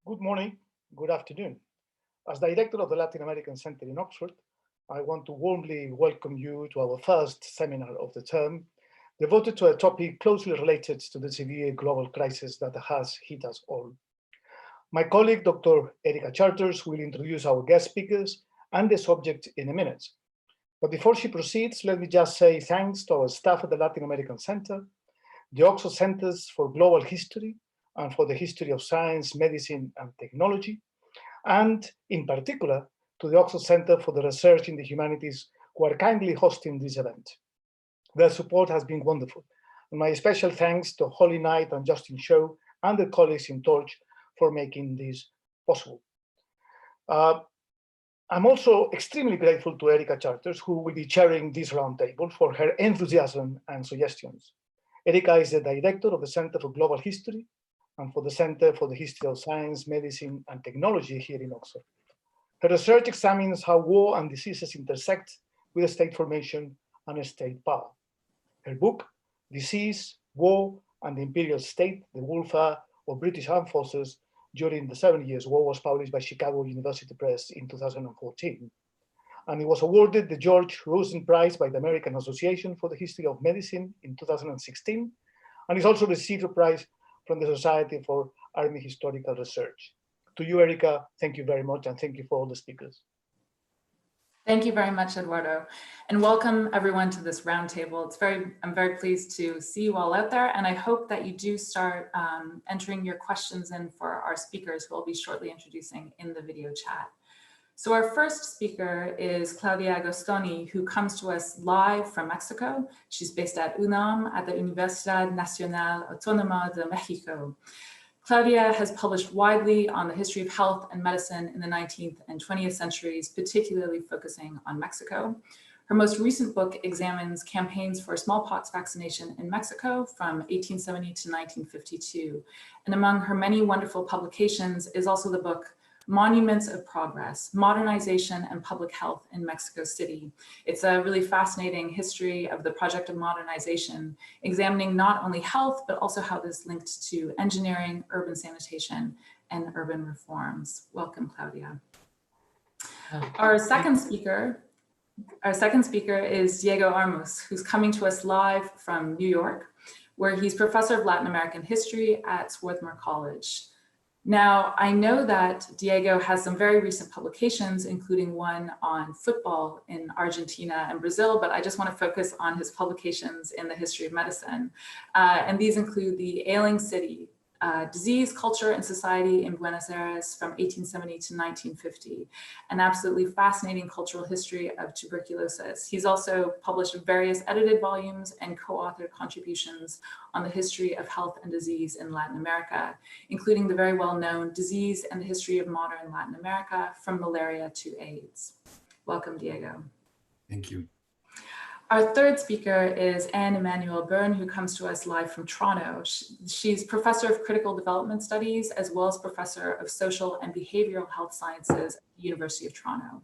Good morning, good afternoon. As Director of the Latin American Center in Oxford, I want to warmly welcome you to our first seminar of the term, devoted to a topic closely related to the severe global crisis that has hit us all. My colleague, Dr. Erica Charters, will introduce our guest speakers and the subject in a minute. But before she proceeds, let me just say thanks to our staff at the Latin American Center, the Oxford Centers for Global History, and for the history of science, medicine, and technology, and in particular to the Oxford Center for the Research in the Humanities, who are kindly hosting this event. Their support has been wonderful, and my special thanks to Holly Knight and Justin Shaw and their colleagues in Torch for making this possible. I'm also extremely grateful to Erica Charters, who will be chairing this roundtable, for her enthusiasm and suggestions. Erica is the director of the Center for Global History and for the Center for the History of Science, Medicine, and Technology here in Oxford. Her research examines how war and diseases intersect with state formation and state power. Her book, Disease, War, and the Imperial State, the Warfare of British Armed Forces during the 7 Years' War, was published by Chicago University Press in 2014. And it was awarded the George Rosen Prize by the American Association for the History of Medicine in 2016, and it's also received a prize from the Society for Army Historical Research. To you, Erica, thank you very much, and thank you for all the speakers. Thank you very much, Eduardo, and welcome everyone to this roundtable. I'm very pleased to see you all out there, and I hope that you do start entering your questions in for our speakers, who I'll be shortly introducing in the video chat. So our first speaker is Claudia Agostoni, who comes to us live from Mexico. She's based at UNAM at the Universidad, Nacional, Autónoma de México. Claudia has published widely on the history of health and medicine in the 19th and 20th centuries, particularly focusing on Mexico. Her most recent book examines campaigns for smallpox vaccination in Mexico from 1870 to 1952. And among her many wonderful publications is also the book Monuments of Progress, Modernization and Public Health in Mexico City. It's a really fascinating history of the project of modernization, examining not only health, but also how this linked to engineering, urban sanitation, and urban reforms. Welcome, Claudia. Our second speaker is Diego Armus, who's coming to us live from New York, where he's professor of Latin American history at Swarthmore College. Now, I know that Diego has some very recent publications, including one on football in Argentina and Brazil, but I just want to focus on his publications in the history of medicine. And these include The Ailing City, Disease, Culture, and Society in Buenos Aires from 1870 to 1950, an absolutely fascinating cultural history of tuberculosis. He's also published various edited volumes and co-authored contributions on the history of health and disease in Latin America, including the very well-known Disease and the History of Modern Latin America, from Malaria to AIDS. Welcome, Diego. Thank you. Our third speaker is Anne-Emanuelle Birn, who comes to us live from Toronto. She's professor of critical development studies, as well as professor of social and behavioral health sciences at the University of Toronto.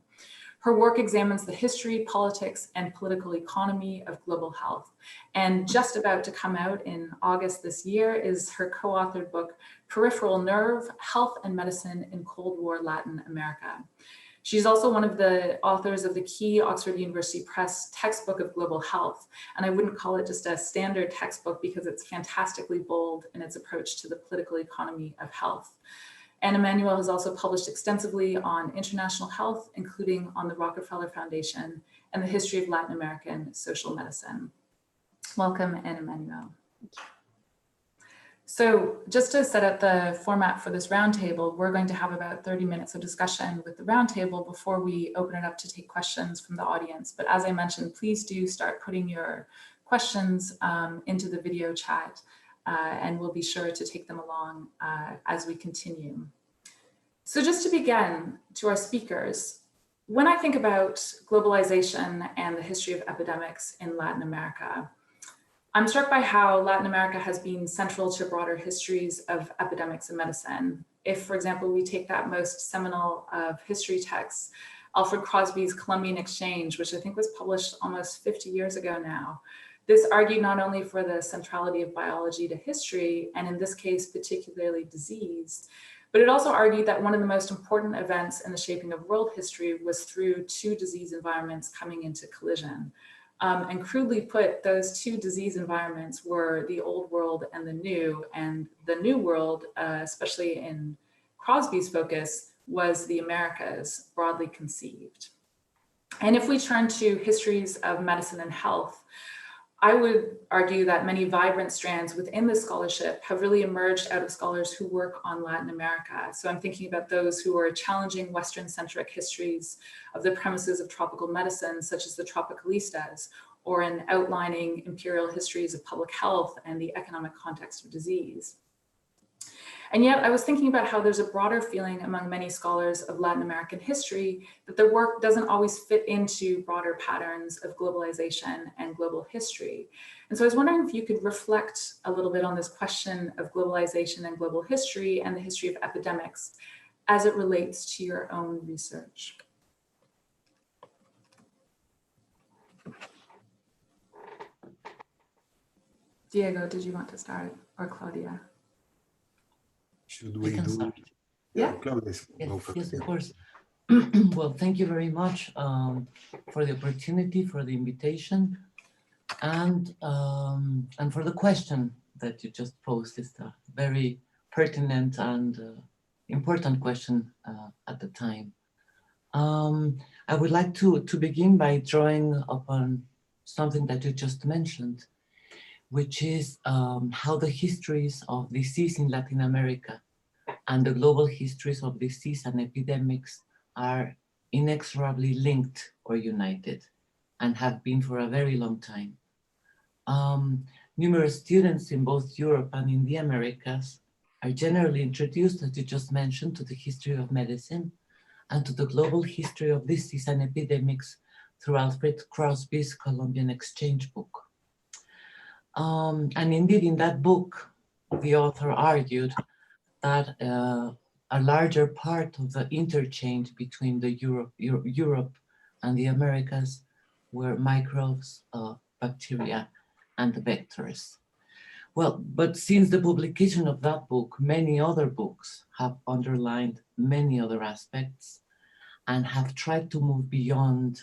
Her work examines the history, politics, and political economy of global health. And just about to come out in August this year is her co-authored book, Peripheral Nerve, Health and Medicine in Cold War Latin America. She's also one of the authors of the key Oxford University Press textbook of global health. And I wouldn't call it just a standard textbook because it's fantastically bold in its approach to the political economy of health. Anne-Emanuelle has also published extensively on international health, including on the Rockefeller Foundation and the history of Latin American social medicine. Welcome, Anne-Emanuelle. So just to set up the format for this roundtable, we're going to have about 30 minutes of discussion with the roundtable before we open it up to take questions from the audience. But as I mentioned, please do start putting your questions into the video chat, and we'll be sure to take them along as we continue. So just to begin, to our speakers, when I think about globalization and the history of epidemics in Latin America, I'm struck by how Latin America has been central to broader histories of epidemics in medicine. If, for example, we take that most seminal of history texts, Alfred Crosby's Columbian Exchange, which I think was published almost 50 years ago now, this argued not only for the centrality of biology to history, and in this case, particularly disease, But it also argued that one of the most important events in the shaping of world history was through two disease environments coming into collision. And crudely put, those two disease environments were the old world and the new world, especially in Crosby's focus, was the Americas, broadly conceived. And if we turn to histories of medicine and health, I would argue that many vibrant strands within the scholarship have really emerged out of scholars who work on Latin America. So I'm thinking about those who are challenging Western-centric histories of the premises of tropical medicine, such as the Tropicalistas, or in outlining imperial histories of public health and the economic context of disease. And yet I was thinking about how there's a broader feeling among many scholars of Latin American history that their work doesn't always fit into broader patterns of globalization and global history. And so I was wondering if you could reflect a little bit on this question of globalization and global history and the history of epidemics as it relates to your own research. Diego, did you want to start, or Claudia? Should we do? Yeah. Claudia, Yes, of course. Well, thank you very much for the opportunity, for the invitation, and for the question that you just posed. It's a very pertinent and important question at the time. I would like to begin by drawing upon something that you just mentioned, which is how the histories of disease in Latin America and the global histories of disease and epidemics are inexorably linked or united, and have been for a very long time. Numerous students in both Europe and in the Americas are generally introduced, as you just mentioned, to the history of medicine and to the global history of disease and epidemics through Alfred Crosby's Columbian Exchange book. And indeed, in that book, the author argued that a larger part of the interchange between the Europe and the Americas were microbes, bacteria, and vectors. Well, but since the publication of that book, many other books have underlined many other aspects and have tried to move beyond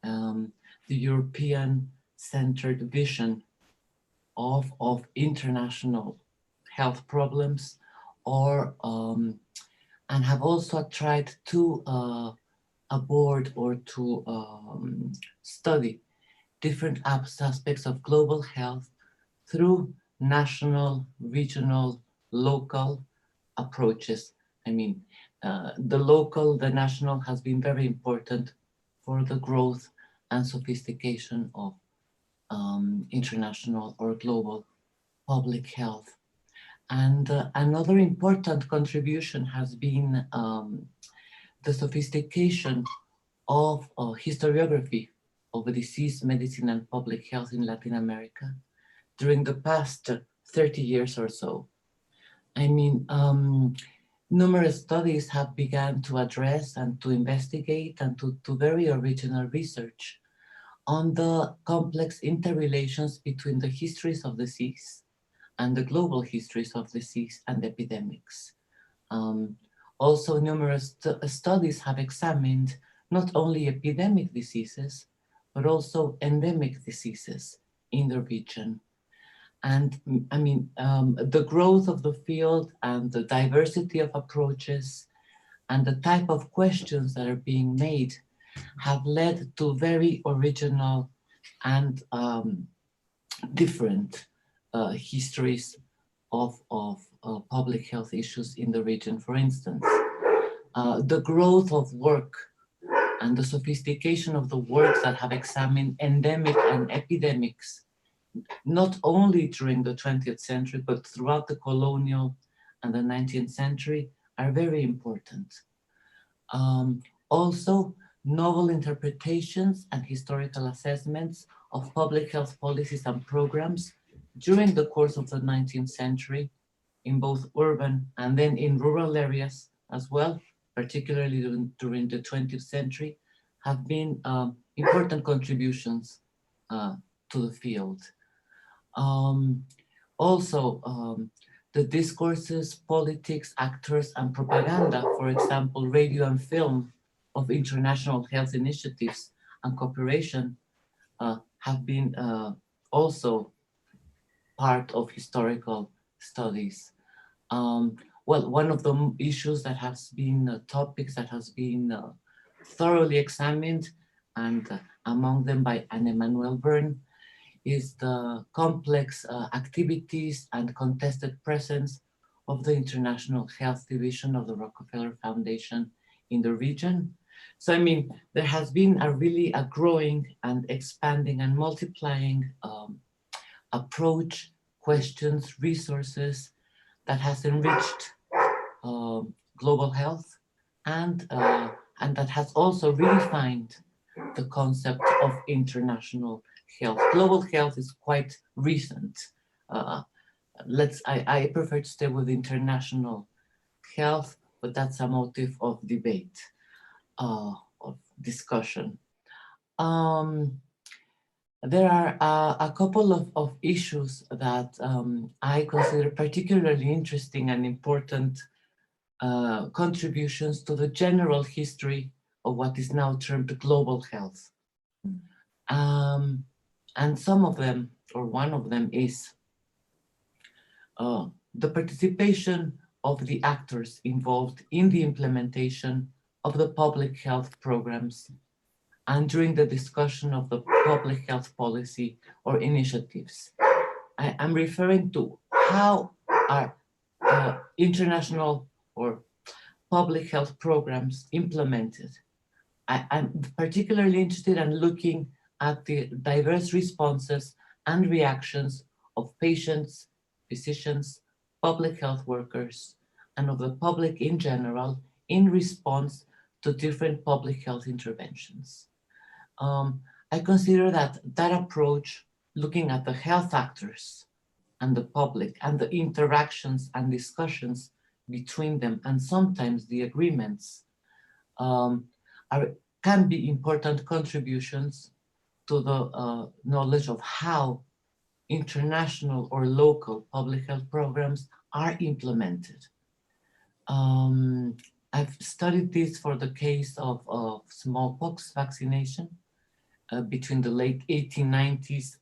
the European-centered vision of international health problems, or and have also tried to abord or to study different aspects of global health through national, regional, local approaches. I mean, the local, the national has been very important for the growth and sophistication of international or global public health. And another important contribution has been the sophistication of historiography of disease, medicine, and public health in Latin America during the past 30 years or so. I mean, numerous studies have begun to address and to investigate and to very original research on the complex interrelations between the histories of disease and the global histories of disease and epidemics. Also, numerous studies have examined not only epidemic diseases, but also endemic diseases in the region. And I mean, the growth of the field and the diversity of approaches and the type of questions that are being made have led to very original and different histories of public health issues in the region. For instance, the growth of work and the sophistication of the works that have examined endemic and epidemics, not only during the 20th century, but throughout the colonial and the 19th century, are very important. Also, novel interpretations and historical assessments of public health policies and programs during the course of the 19th century in both urban and then in rural areas as well, particularly during the 20th century, have been important contributions to the field. Also, the discourses, politics, actors, and propaganda, for example, radio and film, of international health initiatives and cooperation have been also part of historical studies. Well, one of the issues that has been topics that has been thoroughly examined, and among them by Anne-Emanuelle Birn, is the complex activities and contested presence of the International Health Division of the Rockefeller Foundation in the region. So, I mean, there has been a growing and expanding and multiplying approach, questions, resources that has enriched global health and that has also redefined the concept of international health. Global health is quite recent. I prefer to stay with international health, but that's a motive of debate, of discussion. There are a couple of issues that I consider particularly interesting and important contributions to the general history of what is now termed global health. And some of them, or one of them, is the participation of the actors involved in the implementation of the public health programs and during the discussion of the public health policy or initiatives. I am referring to how are international or public health programs implemented. I'm particularly interested in looking at the diverse responses and reactions of patients, physicians, public health workers, and of the public in general in response to different public health interventions. I consider that approach, looking at the health actors and the public and the interactions and discussions between them, and sometimes the agreements, can be important contributions to the knowledge of how international or local public health programs are implemented. I've studied this for the case of smallpox vaccination between the late 1890s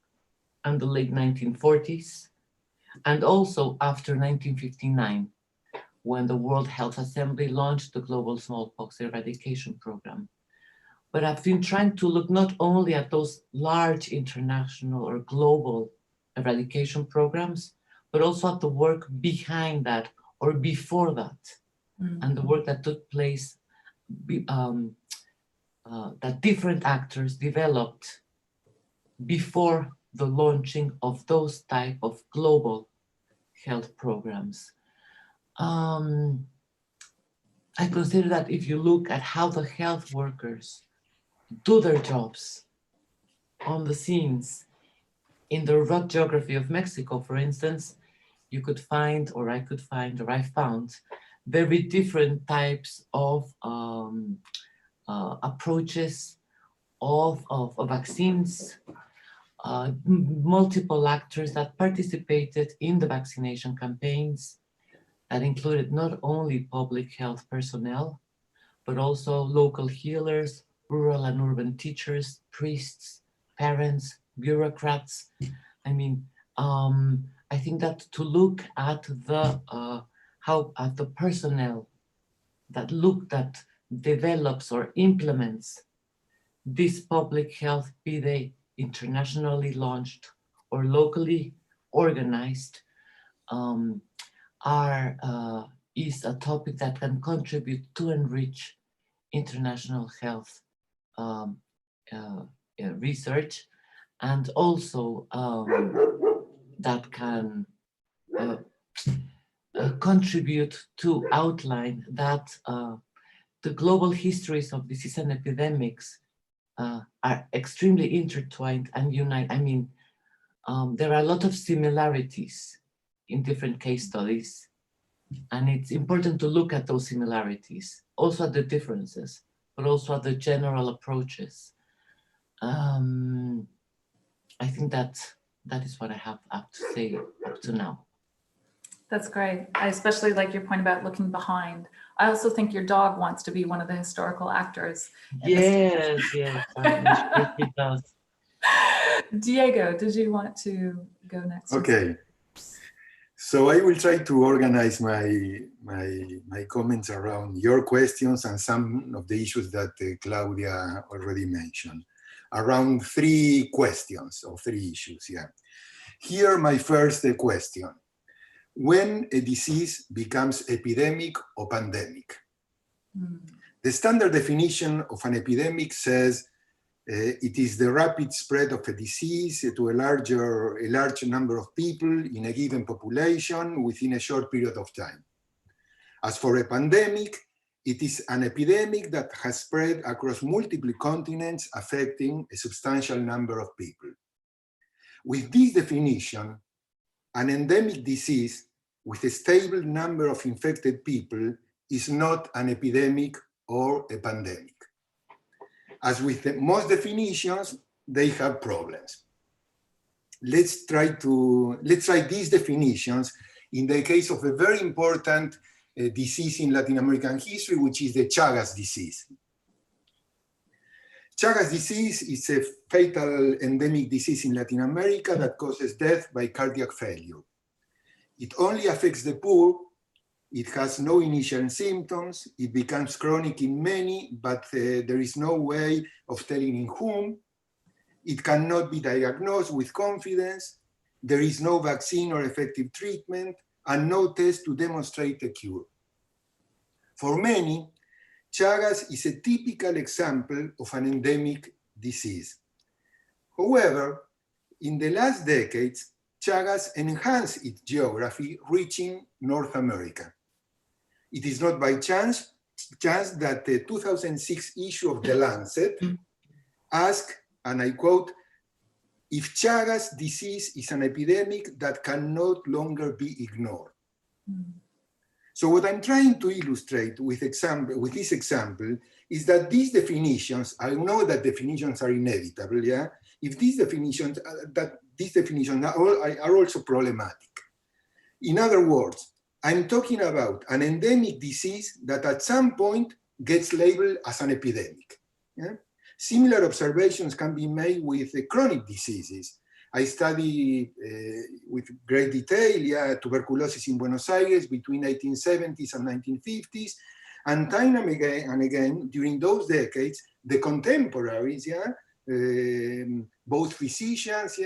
and the late 1940s, and also after 1959, when the World Health Assembly launched the Global Smallpox Eradication Program. But I've been trying to look not only at those large international or global eradication programs, but also at the work behind that or before that, and the work that took place, that different actors developed before the launching of those type of global health programs. I consider that if you look at how the health workers do their jobs on the scenes in the rugged geography of Mexico, for instance, you could find, or I could find, or I found very different types of approaches of vaccines, multiple actors that participated in the vaccination campaigns that included not only public health personnel, but also local healers, rural and urban teachers, priests, parents, bureaucrats. I mean, I think that to look at the at the personnel that develops or implements this public health, be they internationally launched or locally organized, is a topic that can contribute to enrich international health research, and also that can contribute to outline that the global histories of disease and epidemics are extremely intertwined and unite. I mean, there are a lot of similarities in different case studies, and it's important to look at those similarities, also at the differences, but also at the general approaches. I think that is what I have to say up to now. That's great. I especially like your point about looking behind. I also think your dog wants to be one of the historical actors. Yes, yes, I'm sure he does. Diego, did you want to go next? Okay. So I will try to organize my comments around your questions and some of the issues that Claudia already mentioned. Around 3 questions or 3 issues, yeah. Here, my first question. When a disease becomes epidemic or pandemic? The standard definition of an epidemic says it is the rapid spread of a disease to a large number of people in a given population within a short period of time. As for a pandemic, it is an epidemic that has spread across multiple continents, affecting a substantial number of people. With this definition, an endemic disease with a stable number of infected people is not an epidemic or a pandemic. As with most definitions, they have problems. Let's try these definitions in the case of a very important disease in Latin American history, which is the Chagas disease. Chagas disease is a fatal endemic disease in Latin America that causes death by cardiac failure. It only affects the poor. It has no initial symptoms. It becomes chronic in many, but there is no way of telling in whom. It cannot be diagnosed with confidence. There is no vaccine or effective treatment, and no test to demonstrate a cure. For many, Chagas is a typical example of an endemic disease. However, in the last decades, Chagas enhanced its geography, reaching North America. It is not by chance that the 2006 issue of The Lancet asked, and I quote, "If Chagas disease is an epidemic that can no longer be ignored." So what I'm trying to illustrate with this example is that these definitions, I know that definitions are inevitable, yeah? If these definitions, are also problematic. In other words, I'm talking about an endemic disease that at some point gets labeled as an epidemic. Yeah? Similar observations can be made with chronic diseases. I study with great detail tuberculosis in Buenos Aires between 1870s and 1950s, and time and again during those decades, the contemporaries, both physicians,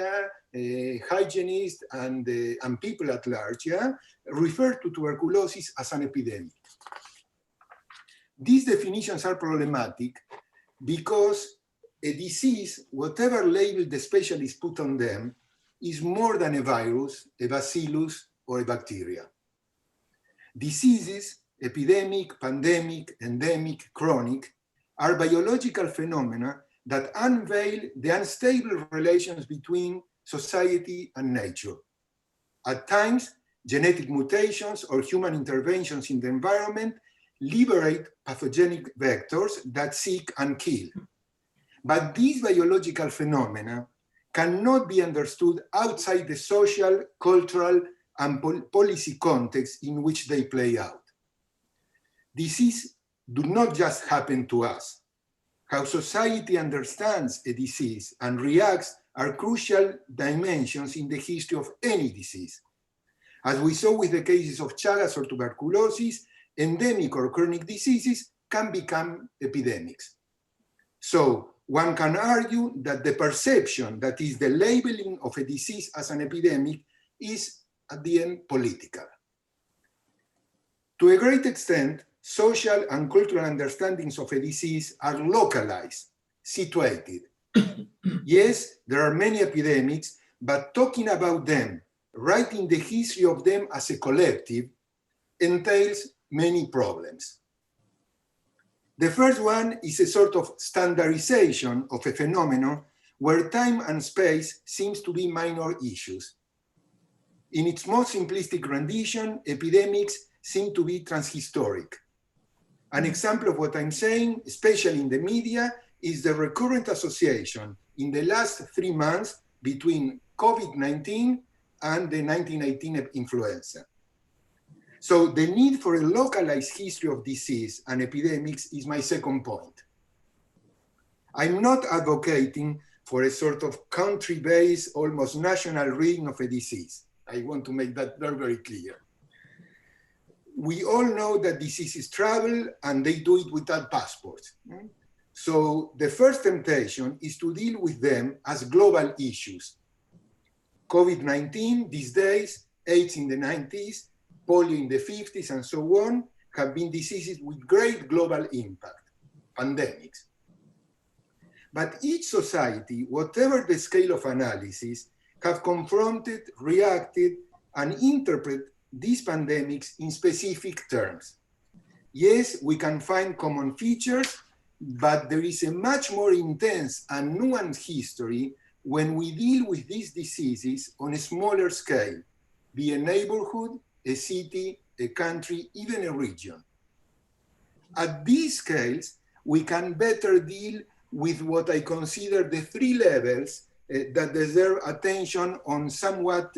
hygienists, and people at large, refer to tuberculosis as an epidemic. These definitions are problematic because a disease, whatever label the specialists put on them, is more than a virus, a bacillus, or a bacteria. Diseases, epidemic, pandemic, endemic, chronic, are biological phenomena that unveil the unstable relations between society and nature. At times, genetic mutations or human interventions in the environment liberate pathogenic vectors that seek and kill. But these biological phenomena cannot be understood outside the social, cultural, and policy context in which they play out. Disease do not just happen to us. How society understands a disease and reacts are crucial dimensions in the history of any disease. As we saw with the cases of Chagas or tuberculosis, endemic or chronic diseases can become epidemics. So one can argue that the perception, that is the labeling of a disease as an epidemic, is at the end political. To a great extent, social and cultural understandings of a disease are localized, situated. Yes, there are many epidemics, but talking about them, writing the history of them as a collective, entails many problems. The first one is a sort of standardization of a phenomenon where time and space seems to be minor issues. In its most simplistic rendition, epidemics seem to be transhistoric. An example of what I'm saying, especially in the media, is the recurrent association in the last 3 months between COVID-19 and the 1918 influenza. So the need for a localized history of disease and epidemics is my second point. I'm not advocating for a sort of country-based, almost national reading of a disease. I want to make that very, very clear. We all know that diseases travel and they do it without passports. So the first temptation is to deal with them as global issues. COVID-19 these days, AIDS in the 90s, polio in the 50s, and so on, have been diseases with great global impact, pandemics. But each society, whatever the scale of analysis, have confronted, reacted, and interpreted these pandemics in specific terms. Yes, we can find common features, but there is a much more intense and nuanced history when we deal with these diseases on a smaller scale, be a neighborhood, a city, a country, even a region. At these scales, we can better deal with what I consider the three levels that deserve attention on somewhat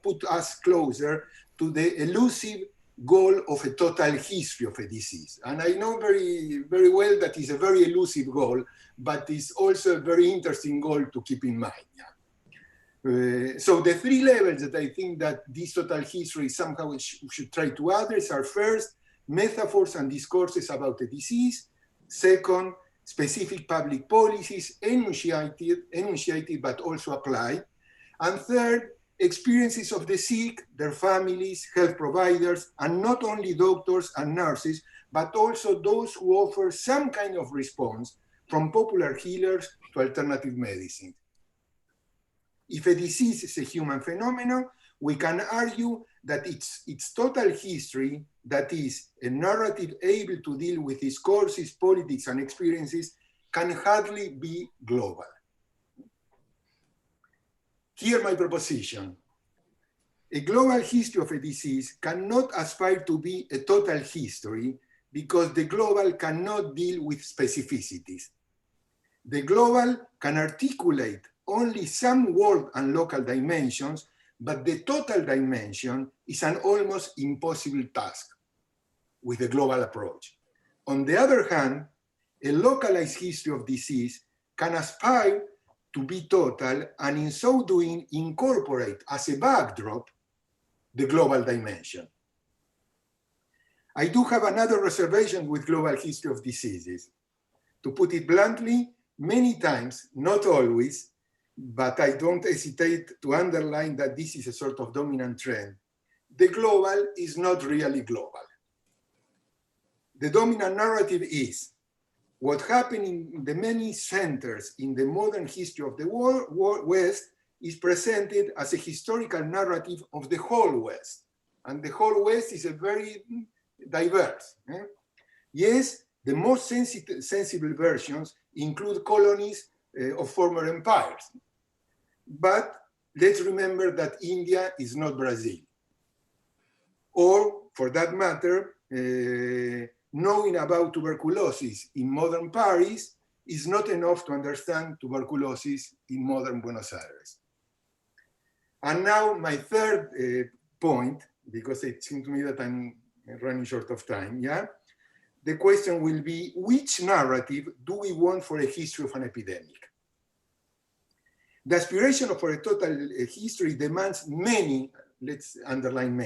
put us closer to the elusive goal of a total history of a disease. And I know very, very well that is a very elusive goal, but it's also a very interesting goal to keep in mind. Yeah. So the three levels that I think that this total history somehow should try to address are: first, metaphors and discourses about the disease; second, specific public policies enunciated but also applied; and third, experiences of the sick, their families, health providers, and not only doctors and nurses, but also those who offer some kind of response, from popular healers to alternative medicine. If a disease is a human phenomenon, we can argue that its total history, that is, a narrative able to deal with discourses, politics, and experiences, can hardly be global. Here my proposition. A global history of a disease cannot aspire to be a total history because the global cannot deal with specificities. The global can articulate only some world and local dimensions, but the total dimension is an almost impossible task with the global approach. On the other hand, a localized history of disease can aspire to be total, and in so doing incorporate as a backdrop the global dimension. I do have another reservation with global history of diseases. To put it bluntly, many times, not always, but I don't hesitate to underline that this is a sort of dominant trend. The global is not really global. The dominant narrative is what happened in the many centers in the modern history of the West is presented as a historical narrative of the whole West. And the whole West is a very diverse. Yes, the most sensible versions include colonies of former empires. But let's remember that India is not Brazil. Or, for that matter, knowing about tuberculosis in modern Paris is not enough to understand tuberculosis in modern Buenos Aires. And now my third point, because it seems to me that I'm running short of time, yeah? The question will be, which narrative do we want for a history of an epidemic? The aspiration for a total history demands many, let's underline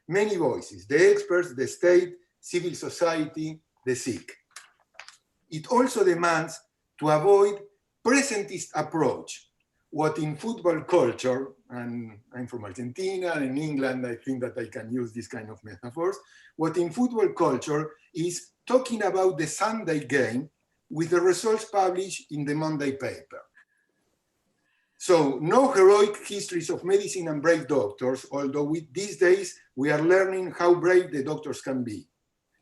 many voices: the experts, the state, civil society, the sick. It also demands to avoid presentist approach, what in football culture, and I'm from Argentina, and in England, I think that I can use this kind of metaphors, what in football culture is talking about the Sunday game with the results published in the Monday paper. So no heroic histories of medicine and brave doctors, although these days we are learning how brave the doctors can be.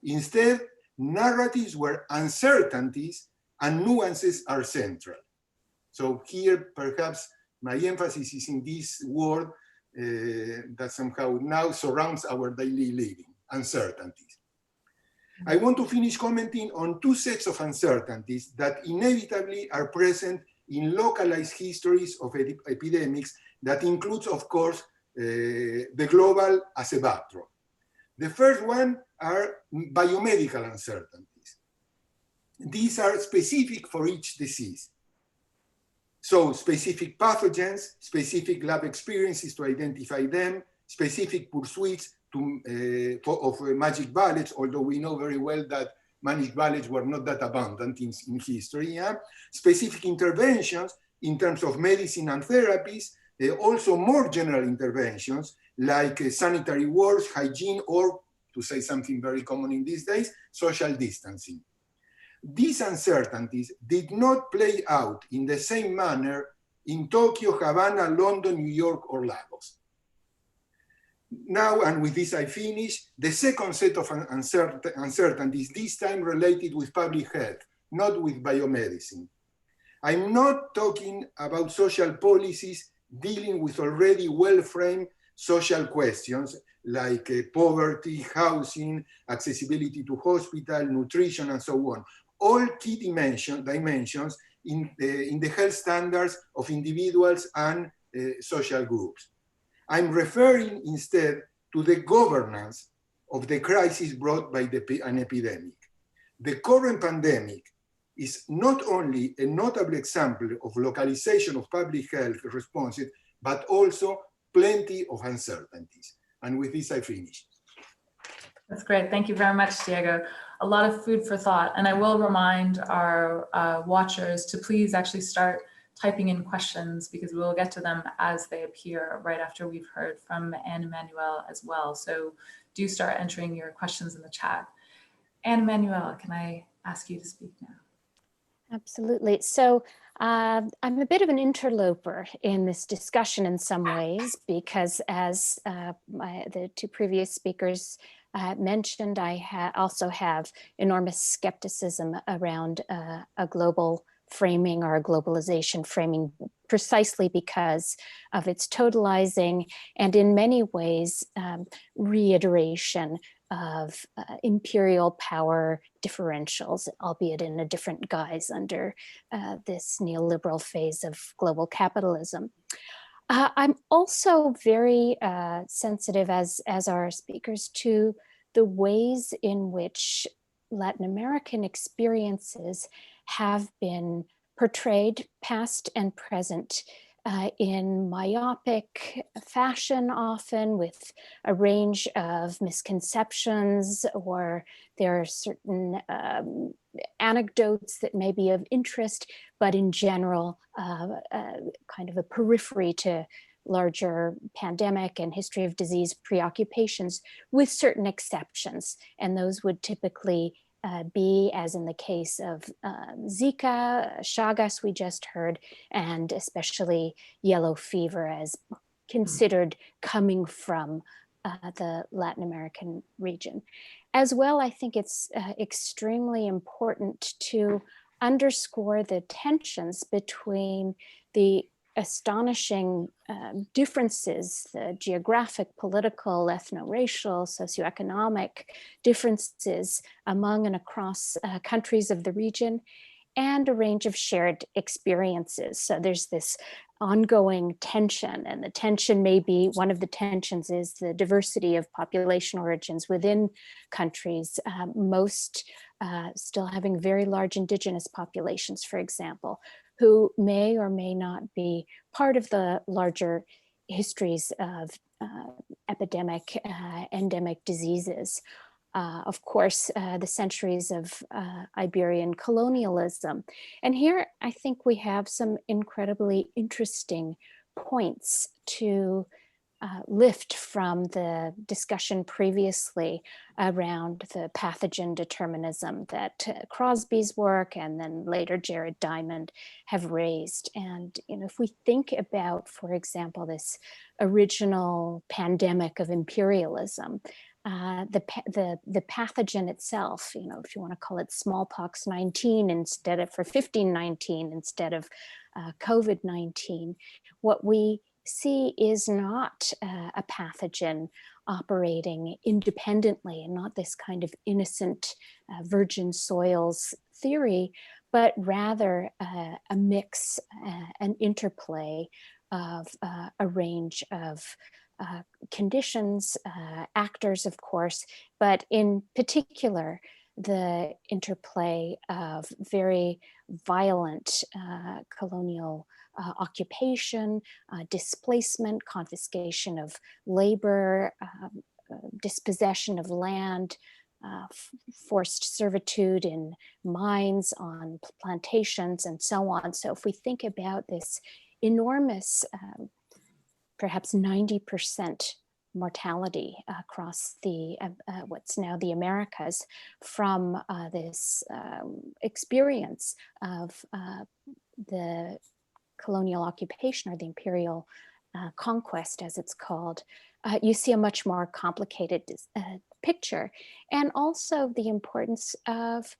Instead, narratives where uncertainties and nuances are central. So here, perhaps, my emphasis is in this word that somehow now surrounds our daily living, uncertainties. I want to finish commenting on two sets of uncertainties that inevitably are present in localized histories of epidemics that includes, of course, the global as a backdrop. The first one are biomedical uncertainties. These are specific for each disease. So specific pathogens, specific lab experiences to identify them, specific pursuits of magic bullets, although we know very well that magic bullets were not that abundant in history. Specific interventions in terms of medicine and therapies, also more general interventions like sanitary works, hygiene, or to say something very common in these days, social distancing. These uncertainties did not play out in the same manner in Tokyo, Havana, London, New York, or Lagos. Now, and with this I finish, the second set of uncertainties, this time related with public health, not with biomedicine. I'm not talking about social policies dealing with already well-framed social questions like poverty, housing, accessibility to hospital, nutrition, and so on. All key dimensions in the health standards of individuals and social groups. I'm referring instead to the governance of the crisis brought by an epidemic. The current pandemic is not only a notable example of localization of public health responses, but also plenty of uncertainties. And with this, I finish. That's great. Thank you very much, Diego. A lot of food for thought. And I will remind our watchers to please actually start typing in questions, because we will get to them as they appear right after we've heard from Anne-Emanuelle as well. So do start entering your questions in the chat. Anne-Emanuelle, can I ask you to speak now? Absolutely. So I'm a bit of an interloper in this discussion in some ways, because as the two previous speakers mentioned, I also have enormous skepticism around a global framing or a globalization framing, precisely because of its totalizing and in many ways reiteration of imperial power differentials, albeit in a different guise under this neoliberal phase of global capitalism. I'm also very sensitive, as our speakers, to the ways in which Latin American experiences have been portrayed, past and present, in myopic fashion, often with a range of misconceptions, or there are certain anecdotes that may be of interest, but in general, kind of a periphery to larger pandemic and history of disease preoccupations, with certain exceptions. And those would typically be, as in the case of Zika, Chagas we just heard, and especially yellow fever as considered coming from the Latin American region. As well, I think it's extremely important to underscore the tensions between the astonishing differences, the geographic, political, ethno-racial, socioeconomic differences among and across countries of the region, and a range of shared experiences. So there's this ongoing tension, and the tension may be, one of the tensions is the diversity of population origins within countries, most still having very large indigenous populations, for example, who may or may not be part of the larger histories of epidemic, endemic diseases. Of course, the centuries of Iberian colonialism. And here I think we have some incredibly interesting points to lift from the discussion previously around the pathogen determinism that Crosby's work and then later Jared Diamond have raised. And if we think about, for example, this original pandemic of imperialism, the pathogen itself, if you want to call it smallpox 19 instead of, for 1519 instead of COVID-19, what we see is not a pathogen operating independently, and not this kind of innocent virgin soils theory, but rather a mix, an interplay of a range of conditions, actors, of course, but in particular, the interplay of very violent colonial occupation, displacement, confiscation of labor, dispossession of land, forced servitude in mines, on plantations, and so on. So if we think about this enormous, perhaps 90% mortality across the what's now the Americas from this experience of the colonial occupation, or the imperial conquest, as it's called, you see a much more complicated picture, and also the importance of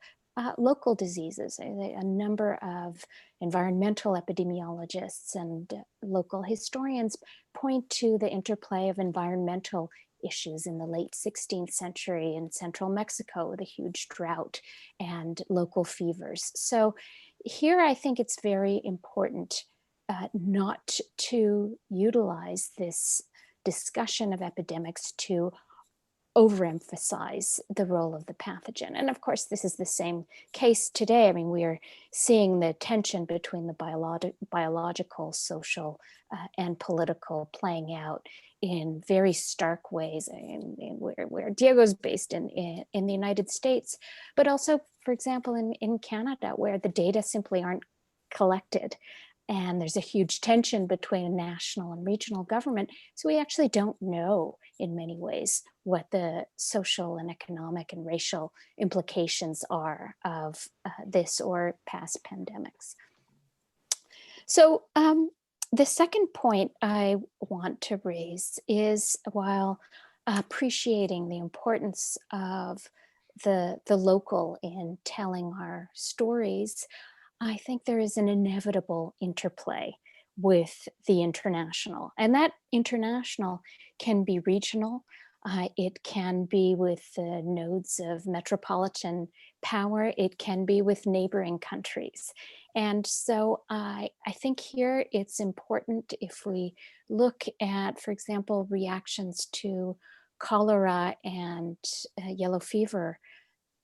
local diseases. A number of environmental epidemiologists and local historians point to the interplay of environmental issues in the late 16th century in central Mexico with a huge drought and local fevers. So here I think it's very important not to utilize this discussion of epidemics to overemphasize the role of the pathogen. And of course, this is the same case today. I mean, we are seeing the tension between the biological, social, and political playing out in very stark ways, where Diego's based in the United States, but also, for example, in Canada, where the data simply aren't collected. And there's a huge tension between national and regional government. So we actually don't know in many ways what the social and economic and racial implications are of this or past pandemics. So the second point I want to raise is, while appreciating the importance of the local in telling our stories, I think there is an inevitable interplay with the international, and that international can be regional. It can be with the nodes of metropolitan power. It can be with neighboring countries. And so I think here it's important, if we look at, for example, reactions to cholera and yellow fever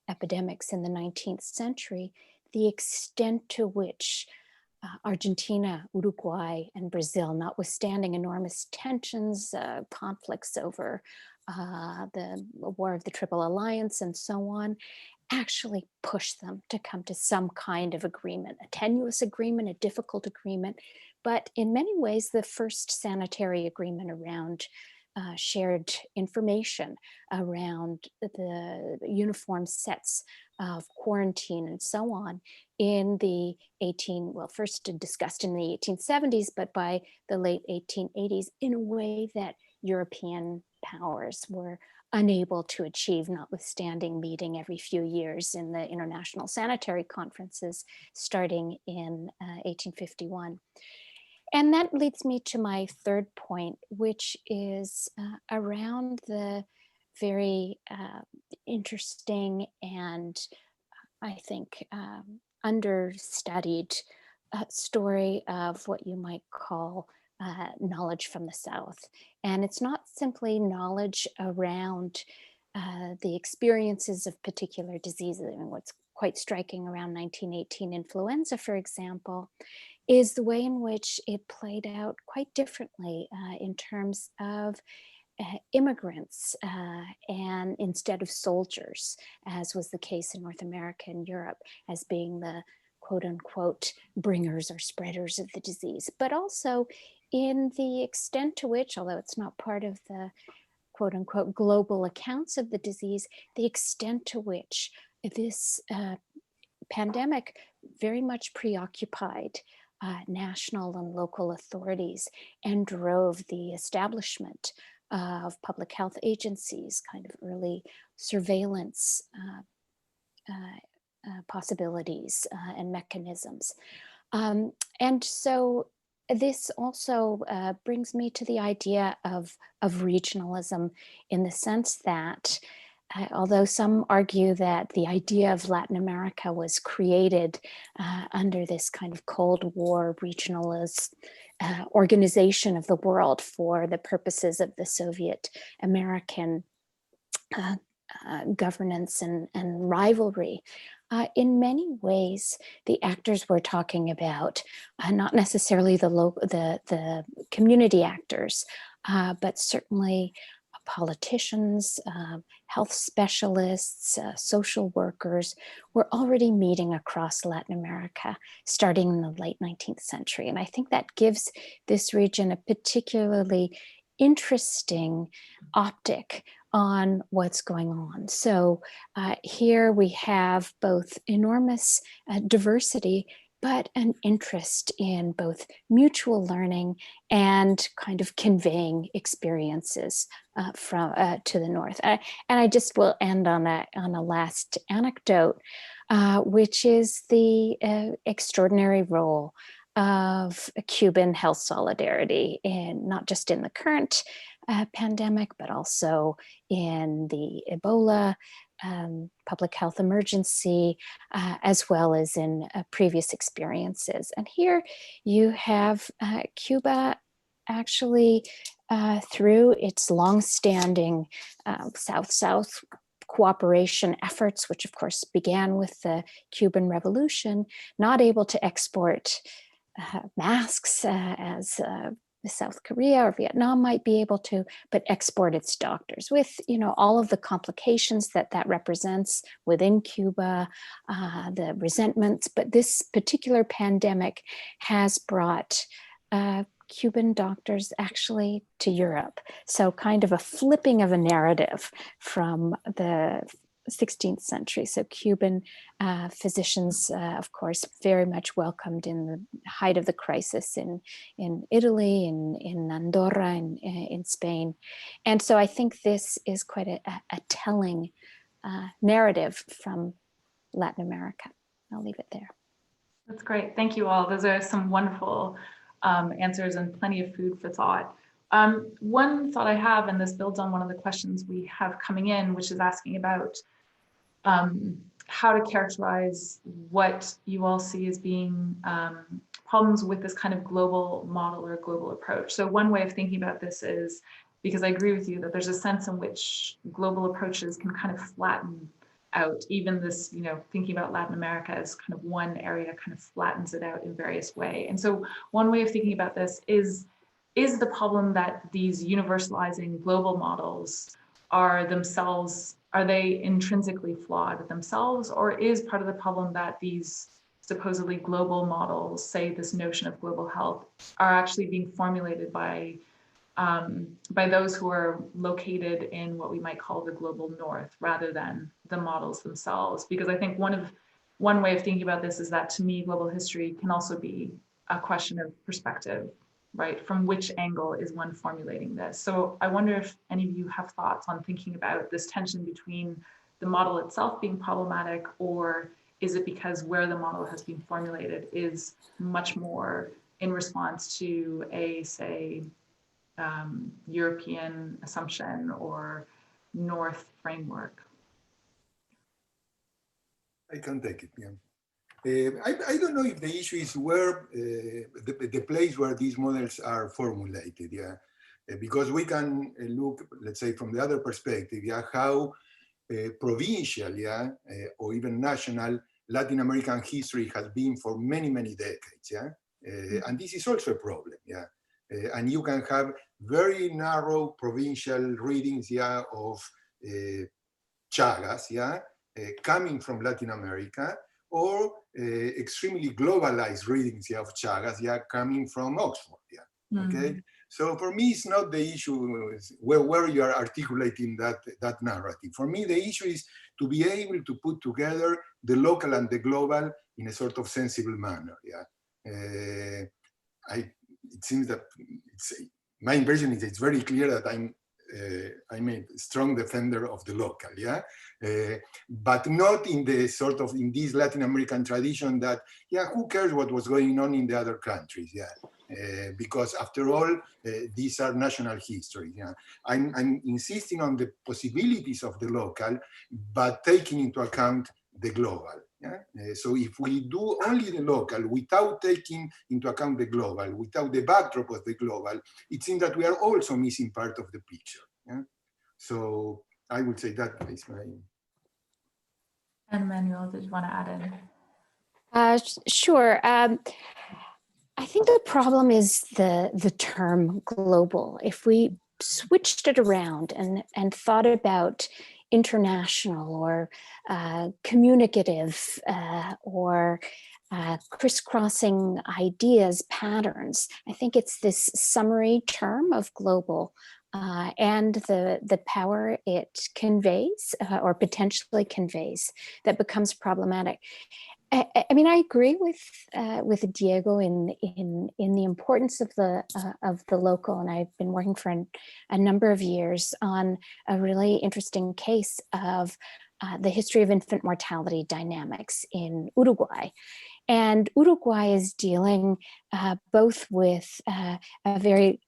epidemics in the 19th century, the extent to which Argentina, Uruguay, and Brazil, notwithstanding enormous tensions, conflicts over the War of the Triple Alliance and so on, actually pushed them to come to some kind of agreement, a tenuous agreement, a difficult agreement, but in many ways the first sanitary agreement around shared information, around the uniform sets of quarantine and so on in the first discussed in the 1870s, but by the late 1880s in a way that European powers were unable to achieve, notwithstanding meeting every few years in the international sanitary conferences starting in 1851. And that leads me to my third point, which is around the very interesting and, I think, understudied story of what you might call knowledge from the South. And it's not simply knowledge around the experiences of particular diseases. I mean, what's quite striking around 1918 influenza, for example, is the way in which it played out quite differently in terms of immigrants and instead of soldiers, as was the case in North America and Europe, as being the quote unquote bringers or spreaders of the disease, but also in the extent to which, although it's not part of the quote unquote global accounts of the disease, the extent to which this pandemic very much preoccupied national and local authorities and drove the establishment of public health agencies, kind of early surveillance possibilities and mechanisms. And so this also brings me to the idea of regionalism, in the sense that although some argue that the idea of Latin America was created under this kind of Cold War regionalist organization of the world for the purposes of the Soviet American governance and rivalry. In many ways, the actors we're talking about, not necessarily the community actors, but certainly politicians, health specialists, social workers, were already meeting across Latin America starting in the late 19th century. And I think that gives this region a particularly interesting optic on what's going on. So here we have both enormous diversity, but an interest in both mutual learning and kind of conveying experiences to the north. And I just will end on a last anecdote, which is the extraordinary role of Cuban health solidarity, not just in the current pandemic, but also in the Ebola public health emergency, as well as in previous experiences. And here you have Cuba actually through its longstanding South-South cooperation efforts, which of course began with the Cuban Revolution, not able to export masks as South Korea or Vietnam might be able to, but export its doctors with, all of the complications that represents within Cuba, the resentments. But this particular pandemic has brought Cuban doctors actually to Europe. So kind of a flipping of a narrative from the 16th century. So Cuban physicians, of course, very much welcomed in the height of the crisis in Italy, in Andorra, in Spain. And so I think this is quite a telling narrative from Latin America. I'll leave it there. That's great. Thank you all. Those are some wonderful answers and plenty of food for thought. One thought I have, and this builds on one of the questions we have coming in, which is asking about how to characterize what you all see as being problems with this kind of global model or global approach. So one way of thinking about this is, because I agree with you that there's a sense in which global approaches can kind of flatten out even this, thinking about Latin America as kind of one area kind of flattens it out in various ways. And so one way of thinking about this is the problem that these universalizing global models are they intrinsically flawed themselves, or is part of the problem that these supposedly global models, say this notion of global health, are actually being formulated by those who are located in what we might call the global north rather than the models themselves? Because I think one way of thinking about this is that, to me, global history can also be a question of perspective, right? From which angle is one formulating this? So I wonder if any of you have thoughts on thinking about this tension between the model itself being problematic, or is it because where the model has been formulated is much more in response to a, say, European assumption or North framework? I can take it, yeah. I don't know if the issue is where the place where these models are formulated, yeah, because we can look, let's say, from the other perspective, yeah, how provincial, yeah, or even national Latin American history has been for many, many decades, yeah, and this is also a problem, yeah, and you can have very narrow provincial readings, yeah, of Chagas, yeah, coming from Latin America, or extremely globalized readings, yeah, of Chagas, yeah, coming from Oxford, yeah, okay? So for me, it's not the issue where you are articulating that narrative. For me, the issue is to be able to put together the local and the global in a sort of sensible manner, yeah. It seems that my impression is it's very clear that I'm I'm a strong defender of the local, yeah? But not in the sort of, in this Latin American tradition that, yeah, who cares what was going on in the other countries, yeah? Because after all, these are national history. Yeah? I'm insisting on the possibilities of the local, but taking into account the global. Yeah? So if we do only the local without taking into account the global, without the backdrop of the global, it seems that we are also missing part of the picture. Yeah? So I would say that is my... Anne-Emanuelle, did you want to add in? Sure. I think the problem is the term global. If we switched it around and thought about international or communicative or crisscrossing ideas, patterns, I think it's this summary term of global and the power it conveys or potentially conveys that becomes problematic. I mean, I agree with Diego in the importance of the local, and I've been working for a number of years on a really interesting case of the history of infant mortality dynamics in Uruguay. And Uruguay is dealing both with a very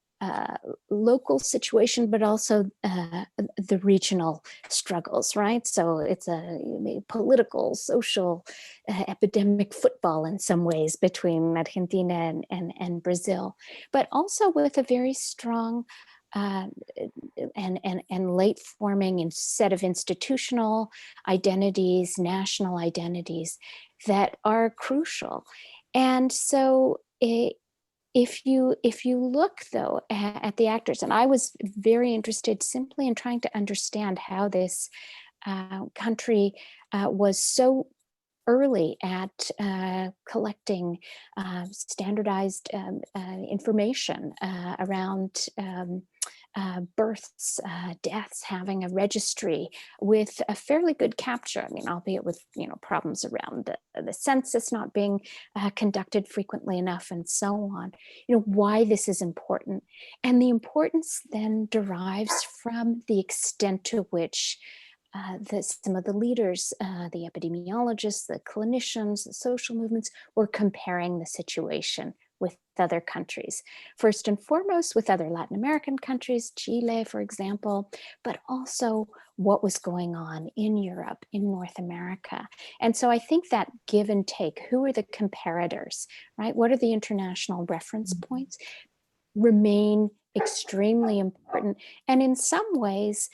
local situation, but also the regional struggles, right? So it's a political, social, epidemic football in some ways between Argentina and Brazil, but also with a very strong and late forming set of institutional identities, national identities that are crucial. And so if you look though at the actors, and I was very interested simply in trying to understand how this country was so early at collecting standardized information around births, deaths, having a registry with a fairly good capture. I mean, albeit with problems around the census not being conducted frequently enough, and so on. Why this is important, and the importance then derives from the extent to which some of the leaders, the epidemiologists, the clinicians, the social movements were comparing the situation with other countries. First and foremost with other Latin American countries, Chile, for example, but also what was going on in Europe, in North America. And so I think that give and take, who are the comparators, right? What are the international reference points? Remain extremely important, and in some ways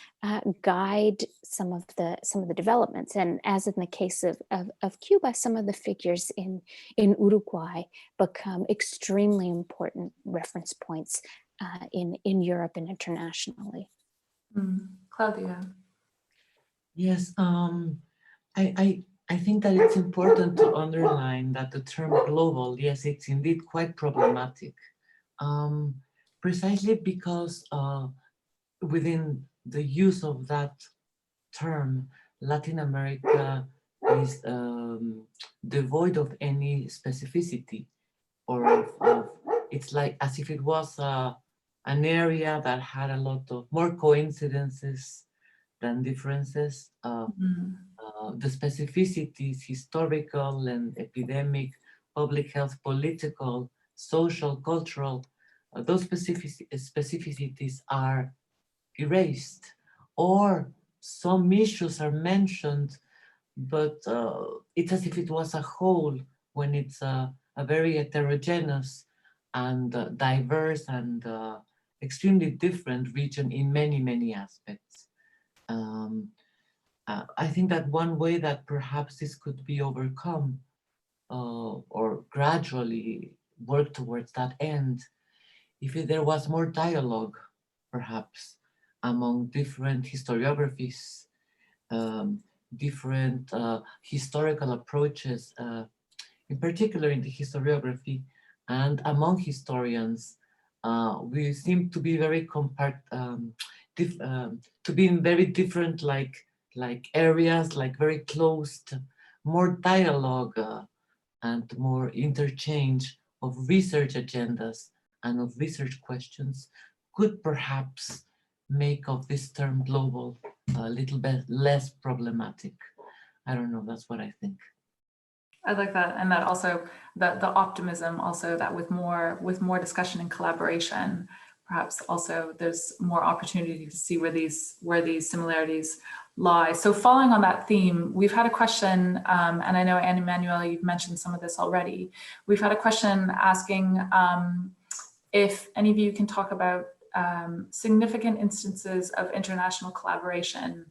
guide some of the developments. And as in the case of Cuba, some of the figures in Uruguay become extremely important reference points in Europe and internationally. Claudia. Yes, I think that it's important to underline that the term global, yes, it's indeed quite problematic. Precisely because within the use of that term, Latin America is devoid of any specificity, or it's like as if it was an area that had a lot of more coincidences than differences. The specificities, historical and epidemic, public health, political, social, cultural, those specificities are erased, or some issues are mentioned, but it's as if it was a whole when it's a very heterogeneous and diverse and extremely different region in many, many aspects. I think that one way that perhaps this could be overcome or gradually work towards that end, if there was more dialogue, perhaps, among different historiographies, different historical approaches, in particular in the historiography, and among historians, we seem to be very to be in very different like areas, like very closed, more dialogue and more interchange of research agendas and of research questions could perhaps make of this term global a little bit less problematic. I don't know, that's what I think. I like that, and that also the optimism also that with more discussion and collaboration, perhaps also there's more opportunity to see where these similarities lie. So following on that theme, we've had a question, and I know Anne-Emanuelle, you've mentioned some of this already. We've had a question asking if any of you can talk about significant instances of international collaboration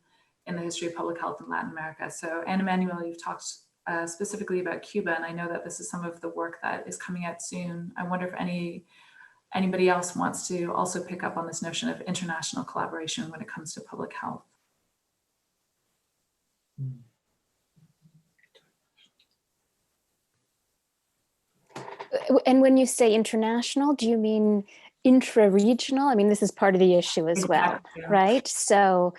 in the history of public health in Latin America. So Anne-Emanuelle, you've talked specifically about Cuba, and I know that this is some of the work that is coming out soon. I wonder if anybody else wants to also pick up on this notion of international collaboration when it comes to public health. And when you say international, do you mean intra-regional? I mean, this is part of the issue as well, Exactly, yeah. right? So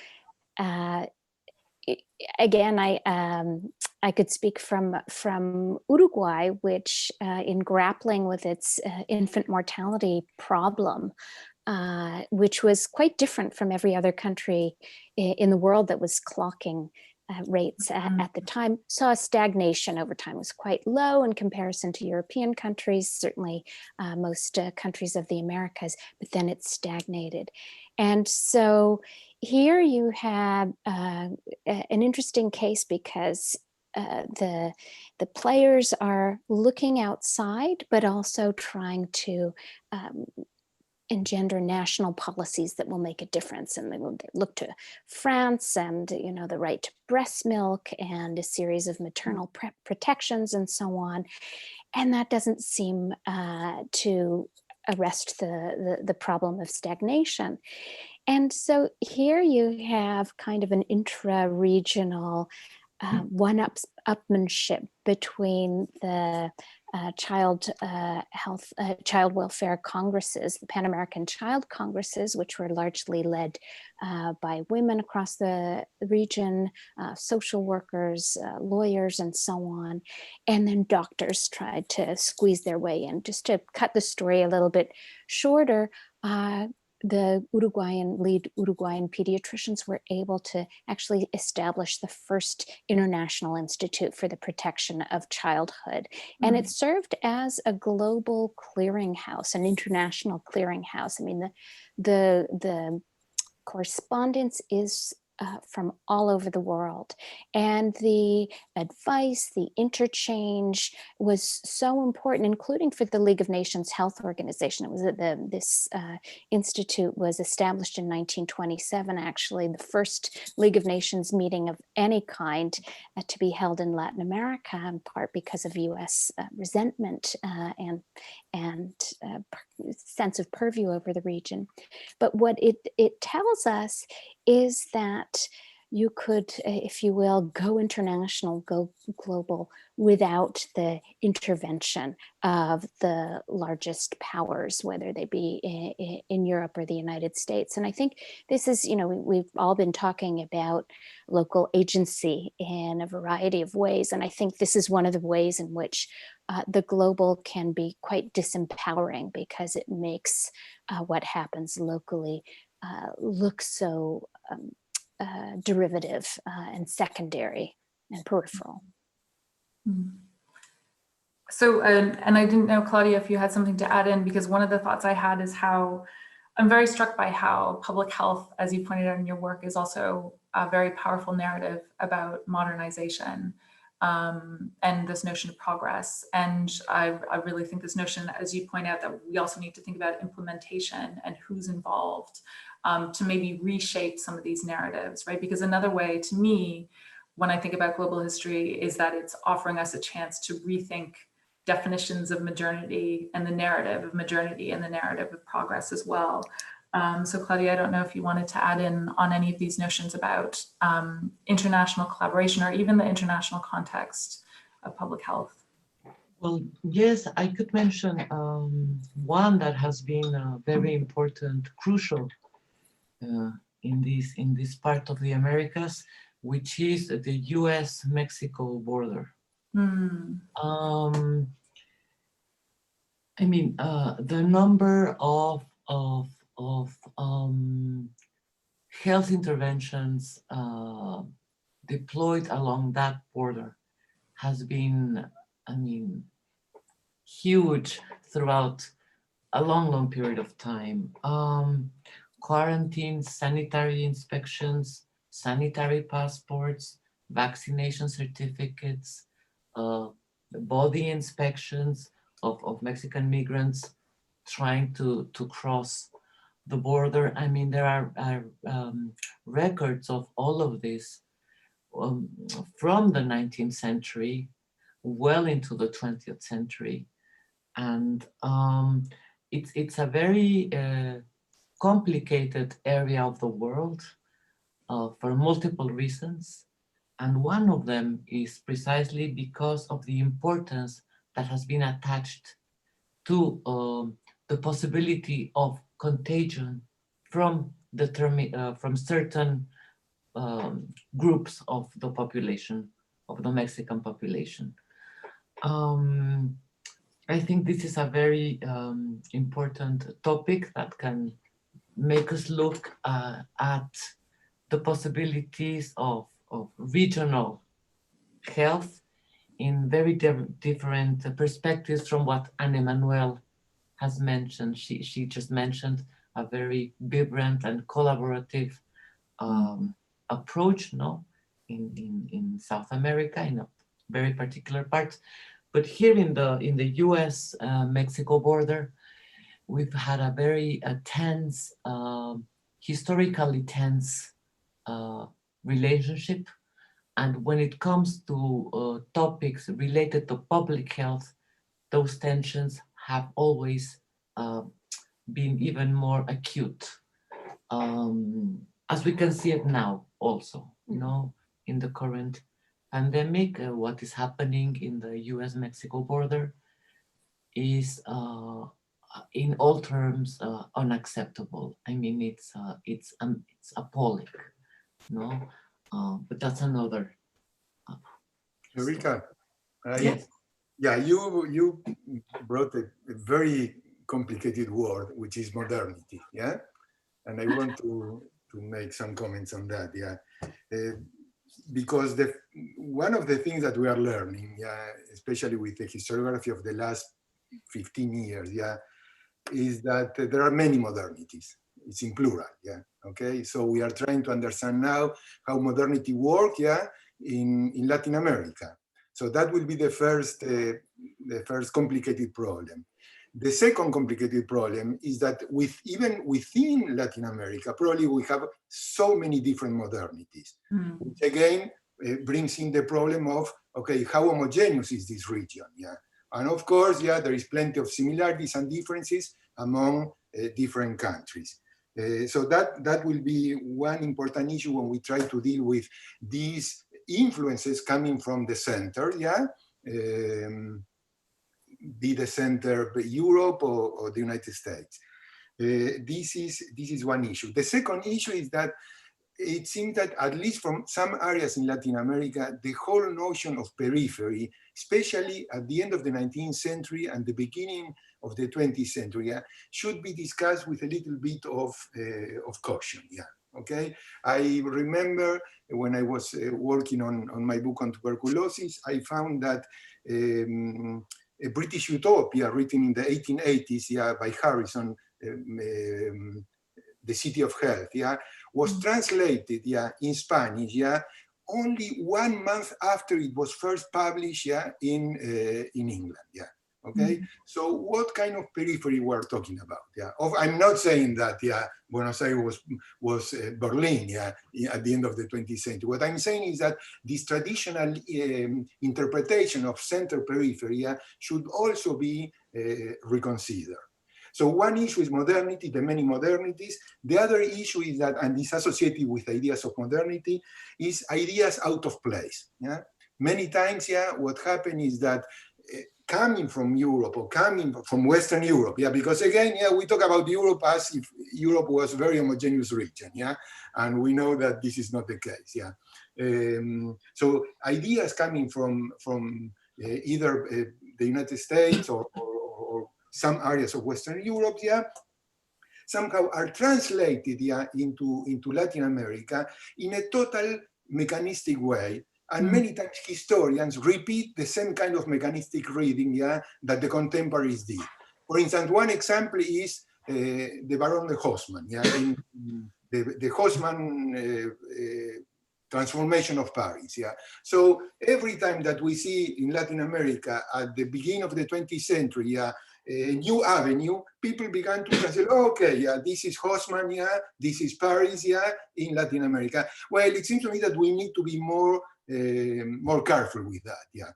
again, I could speak from Uruguay, which in grappling with its infant mortality problem, which was quite different from every other country in the world that was clocking rates at the time, saw a stagnation over time. It was quite low in comparison to European countries, certainly most countries of the Americas, but then it stagnated. And so here you have an interesting case because the players are looking outside, but also trying to engender national policies that will make a difference. And they look to France and, you know, the right to breast milk and a series of maternal protections and so on. And that doesn't seem to arrest the problem of stagnation. And so here you have kind of an intra-regional one-upmanship between the child welfare congresses, the Pan American Child Congresses, which were largely led by women across the region, social workers, lawyers, and so on. And then doctors tried to squeeze their way in. Just to cut the story a little bit shorter, the lead Uruguayan pediatricians were able to actually establish the first international institute for the protection of childhood. And it served as a global clearinghouse, an international clearinghouse. I mean, the correspondence is from all over the world. And the advice, the interchange was so important, including for the League of Nations Health Organization. It was this institute was established in 1927, actually, the first League of Nations meeting of any kind to be held in Latin America, in part because of US resentment and sense of purview over the region. But what it tells us is that you could, if you will, go international, go global without the intervention of the largest powers, whether they be in Europe or the United States. And I think this is, you know, we've all been talking about local agency in a variety of ways. And I think this is one of the ways in which the global can be quite disempowering, because it makes what happens locally look so derivative and secondary and peripheral. So, and I didn't know, Claudia, if you had something to add in, because one of the thoughts I had is how I'm very struck by how public health, as you pointed out in your work, is also a very powerful narrative about modernization and this notion of progress. And I really think this notion, as you point out, that we also need to think about implementation and who's involved to maybe reshape some of these narratives, right? Because another way, to me, when I think about global history, is that it's offering us a chance to rethink definitions of modernity and the narrative of modernity and the narrative of progress as well. So Claudia, I don't know if you wanted to add in on any of these notions about international collaboration or even the international context of public health. Well, yes, I could mention one that has been very important, crucial in this part of the Americas, which is the US-Mexico border. I mean, the number of health interventions deployed along that border has been, I mean, huge throughout a long period of time. Quarantines, sanitary inspections, sanitary passports, vaccination certificates, body inspections of Mexican migrants trying to cross the border. I mean, there are records of all of this from the 19th century well into the 20th century. And it's a very complicated area of the world for multiple reasons. And one of them is precisely because of the importance that has been attached to the possibility of contagion from certain groups of the population, of the Mexican population. I think this is a very important topic that can make us look at the possibilities of regional health in very different perspectives from what Anne-Emanuelle has mentioned. She just mentioned a very vibrant and collaborative approach, no, in South America, in a very particular part. But here in the U.S. Mexico border, we've had a very tense, historically tense relationship. And when it comes to topics related to public health, those tensions have always been even more acute, as we can see it now also, you know, in the current pandemic. What is happening in the US-Mexico border is in all terms unacceptable. I mean, it's appalling, no? But that's another. Eureka, Yes. Yeah, you brought a very complicated word, which is modernity, yeah? And I want to make some comments on that, yeah? Because one of the things that we are learning, yeah, especially with the historiography of the last 15 years, yeah, is that there are many modernities. It's in plural, yeah, okay? So we are trying to understand now how modernity works, yeah, in Latin America. So that will be the first complicated problem. The second complicated problem is that even within Latin America, probably we have so many different modernities, which again brings in the problem of, okay, how homogeneous is this region, yeah? And of course, yeah, there is plenty of similarities and differences among different countries. So that will be one important issue when we try to deal with these influences coming from the center, yeah? Be the center Europe or the United States. This is one issue. The second issue is that it seems that at least from some areas in Latin America, the whole notion of periphery, especially at the end of the 19th century and the beginning of the 20th century, yeah, should be discussed with a little bit of caution, yeah. Okay, I remember when I was working on my book on tuberculosis, I found that a British utopia written in the 1880s, yeah, by Harrison, The City of Health, yeah, was translated, yeah, in Spanish, yeah, only 1 month after it was first published, yeah, in England, yeah. Okay, so what kind of periphery we're talking about? Yeah, I'm not saying that, yeah, Buenos Aires was Berlin, yeah, at the end of the 20th century. What I'm saying is that this traditional interpretation of center periphery, yeah, should also be reconsidered. So one issue is modernity, the many modernities. The other issue is that, and this associated with ideas of modernity, is ideas out of place. Yeah, many times, yeah, what happened is that coming from Europe or coming from Western Europe, yeah, because again, yeah, we talk about Europe as if Europe was a very homogeneous region, yeah, and we know that this is not the case, yeah. So ideas coming from either the United States or some areas of Western Europe, yeah, somehow are translated into Latin America in a total mechanistic way. And many times historians repeat the same kind of mechanistic reading that the contemporaries did. For instance, one example is the Baron de Haussmann, the Haussmann transformation of Paris. So every time that we see in Latin America at the beginning of the 20th century a new avenue, people began to say, oh, okay, this is Haussmann, this is Paris, in Latin America. Well, it seems to me that we need to be more careful with that,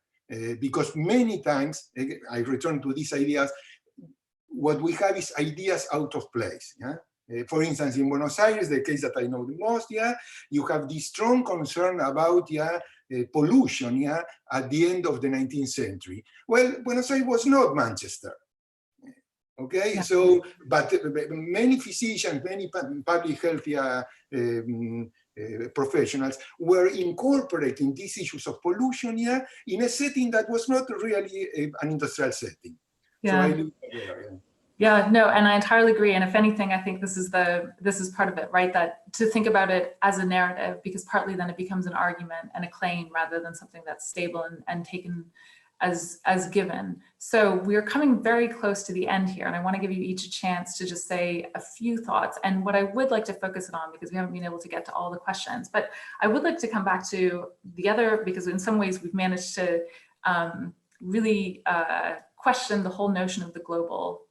because many times, I return to these ideas, what we have is ideas out of place. For instance, in Buenos Aires, the case that I know the most, you have this strong concern about pollution at the end of the 19th century. Well, Buenos Aires was not Manchester. Okay, so, but many physicians, many public health professionals were incorporating these issues of pollution in a setting that was not really an industrial setting. Yeah. So Yeah, no, and I entirely agree. And if anything, I think this is part of it, right? That to think about it as a narrative, because partly then it becomes an argument and a claim rather than something that's stable and taken as given. So we're coming very close to the end here, and I want to give you each a chance to just say a few thoughts. And what I would like to focus it on, because we haven't been able to get to all the questions, but I would like to come back to the other, because in some ways we've managed to really question the whole notion of the global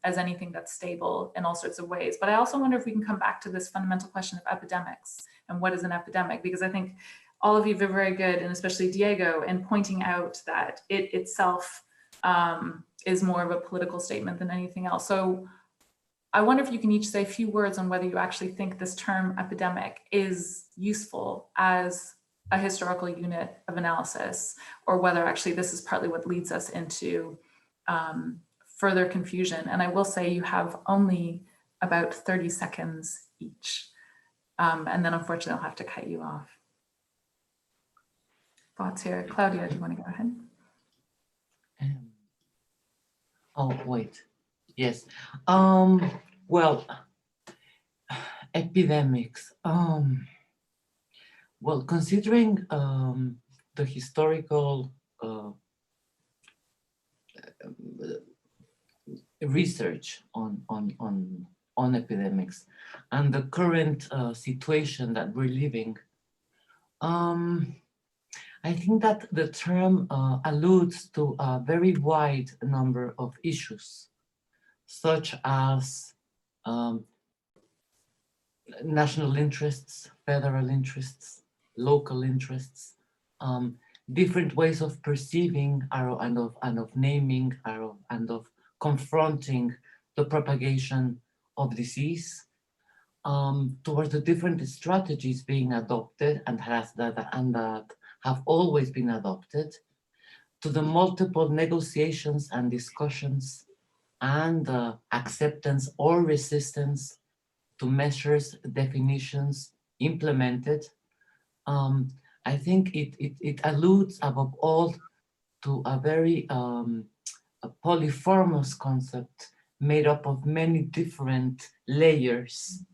as anything that's stable in all sorts of ways. But I also wonder if we can come back to this fundamental question of epidemics and what is an epidemic, because I think all of you are very good, and especially Diego, in pointing out that it itself is more of a political statement than anything else. So I wonder if you can each say a few words on whether you actually think this term epidemic is useful as a historical unit of analysis, or whether actually this is partly what leads us into further confusion. And I will say you have only about 30 seconds each. And then unfortunately I'll have to cut you off. Thoughts here? Claudia, do you want to go ahead? Oh, wait. Yes. Well, epidemics. Well, considering the historical research on epidemics and the current situation that we're living, I think that the term alludes to a very wide number of issues, such as national interests, federal interests, local interests, different ways of perceiving and of naming and of confronting the propagation of disease, towards the different strategies being adopted and that have always been adopted, to the multiple negotiations and discussions and acceptance or resistance to measures, definitions implemented. I think it alludes above all to a very a polyphormous concept made up of many different layers,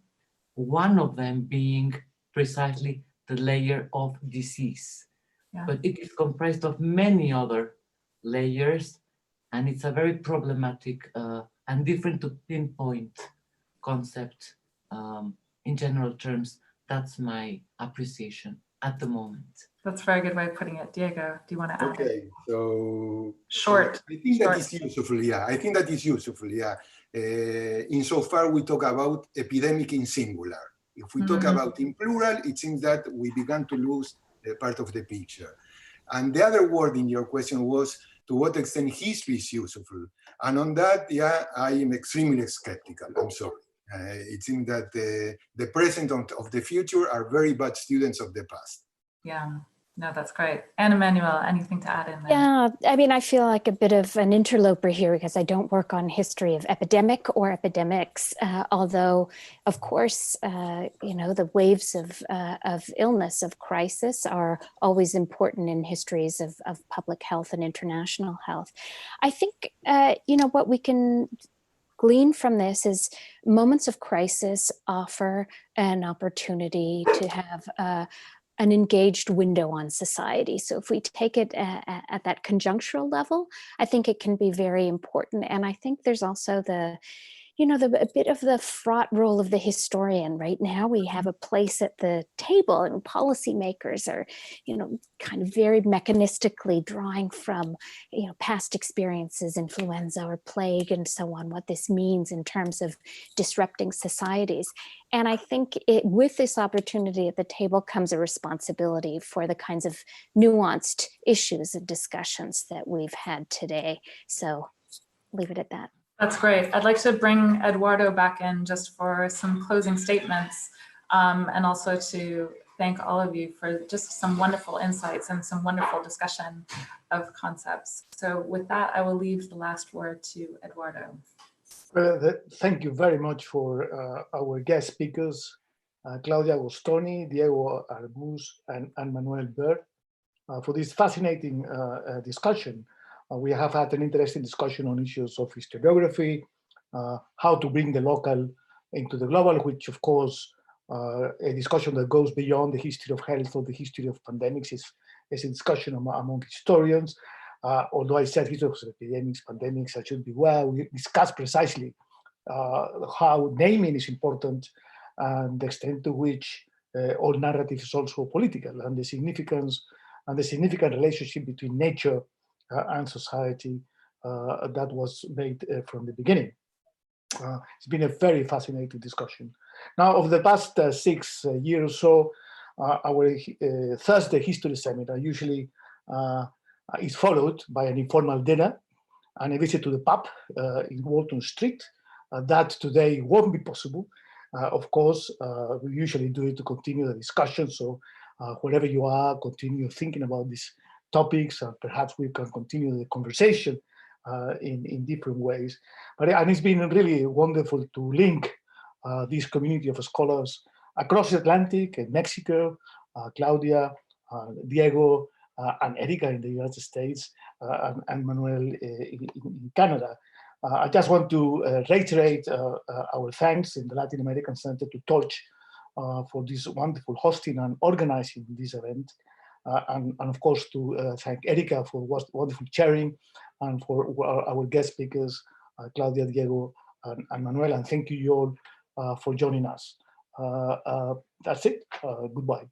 one of them being precisely the layer of disease. Yeah. But it is comprised of many other layers, and it's a very problematic and different to pinpoint concept in general terms. That's my appreciation at the moment. That's a very good way of putting it. Diego, do you want to add? Okay, so short. I think that is useful. Yeah, I think that is useful. Yeah, insofar we talk about epidemic in singular. If we talk about in plural, it seems that we began to lose part of the picture. And the other word in your question was to what extent history is useful. And on that, yeah, I am extremely skeptical. I'm sorry. It seems that the present of the future are very bad students of the past. Yeah, no, that's great. Anne-Emanuelle, anything to add in there? Yeah, I mean, I feel like a bit of an interloper here because I don't work on history of epidemic or epidemics, although, of course, you know, the waves of illness, of crisis are always important in histories of public health and international health. I think, you know, what we can glean from this is moments of crisis offer an opportunity to have an engaged window on society. So if we take it at that conjunctural level, I think it can be very important. And I think there's also a bit of the fraught role of the historian. Right now, we have a place at the table, and policymakers are, kind of very mechanistically drawing from, past experiences, influenza or plague and so on, what this means in terms of disrupting societies. And I think with this opportunity at the table comes a responsibility for the kinds of nuanced issues and discussions that we've had today. So leave it at that. That's great. I'd like to bring Eduardo back in just for some closing statements, and also to thank all of you for just some wonderful insights and some wonderful discussion of concepts. So with that, I will leave the last word to Eduardo. Thank you very much for our guest speakers, Claudia Agostoni, Diego Armus, and Anne-Emanuelle Birn, for this fascinating discussion. We have had an interesting discussion on issues of historiography, how to bring the local into the global, which of course, a discussion that goes beyond the history of health or the history of pandemics is a discussion among historians. Although I said history of epidemics, pandemics, I should be well, we discussed precisely how naming is important and the extent to which all narrative is also political, and the significance and the significant relationship between nature and society that was made from the beginning. It's been a very fascinating discussion. Now, over the past 6 years or so, our Thursday history seminar usually is followed by an informal dinner and a visit to the pub in Walton Street. That today won't be possible. Of course, we usually do it to continue the discussion. So wherever you are, continue thinking about these topics, and perhaps we can continue the conversation in different ways. And it's been really wonderful to link this community of scholars across the Atlantic, in Mexico, Claudia, Diego, and Erika in the United States, and Manuel in Canada. I just want to reiterate our thanks in the Latin American Center to Torch for this wonderful hosting and organizing this event. And of course to thank Erika for wonderful chairing, and for our guest speakers, Claudia, Diego, and Manuel, and thank you all for joining us. That's it. Goodbye.